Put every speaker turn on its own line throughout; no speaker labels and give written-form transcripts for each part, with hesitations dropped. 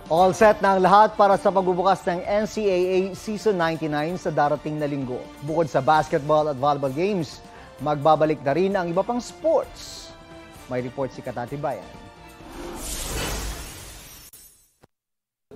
All set na ang lahat para sa pagbubukas ng NCAA Season 99 sa darating na linggo. Bukod sa basketball at volleyball games, magbabalik na rin ang iba pang sports. May report si Katati Bayan.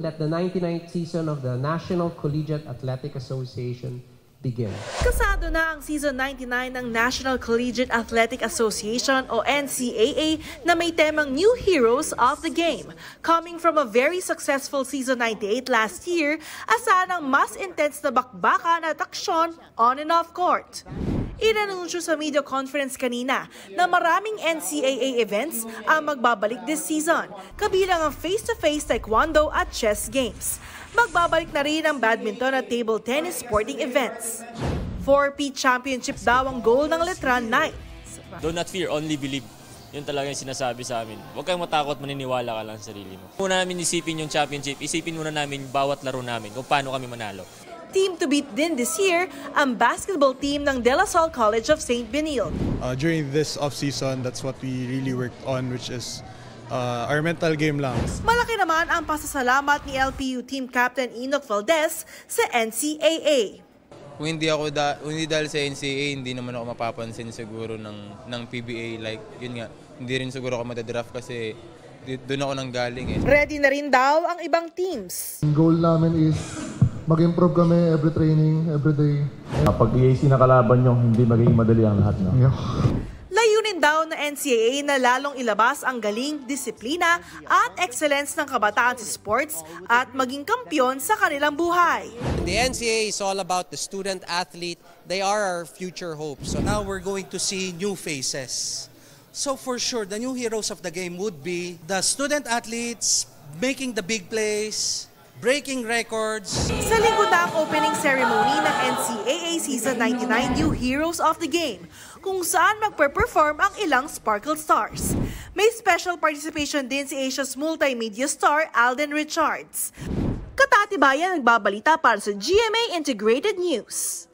Let the 99th season of the National Collegiate Athletic Association begin.
Kasado na ang Season 99 ng National Collegiate Athletic Association o NCAA na may temang New Heroes of the Game. Coming from a very successful Season 98 last year, asahan ang mas intense na bakbakan at aksyon on and off court. Inanunsyo sa media conference kanina na maraming NCAA events ang magbabalik this season, kabilang ang face-to-face taekwondo at chess games. Magbabalik na rin ang badminton at table tennis sporting events. 4P Championship daw ang goal ng Letran Knights.
Do not fear, only believe. Yun talaga yung sinasabi sa amin. Huwag kayong matakot, maniniwala ka lang sa sarili mo. Muna namin isipin yung championship, isipin muna namin bawat laro namin kung paano kami manalo.
Team to beat din this year ang basketball team ng De La Salle College of St. Benilde.
During this off-season, that's what we really worked on, which is our mental game lang.
Malaki naman ang pasasalamat ni LPU Team Captain Enoch Valdez sa NCAA.
Kung hindi dahil sa NCAA, hindi naman ako mapapansin siguro ng PBA. Like, yun nga, hindi rin siguro ako madadraft kasi doon ako nanggaling.
Ready na rin daw ang ibang teams.
Ang goal namin is mag-improve kami every training, every day.
Kapag EAC na kalaban nyo, hindi magiging madali ang lahat. No?
Yeah.
Layunin daw na NCAA na lalong ilabas ang galing, disiplina at excellence ng kabataan sa sports at maging kampyon sa kanilang buhay.
The NCAA is all about the student athlete. They are our future hope. So
now we're going to see new faces. So for sure, the new heroes of the game would be the student athletes making the big plays, breaking records.
Sa linggo na ang opening ceremony ng NCAA Season 99 New Heroes of the Game, kung saan magpe-perform ang ilang Sparkle Stars. May special participation din si Asia's multimedia star Alden Richards. Katati Bayan nagbabalita para sa GMA Integrated News.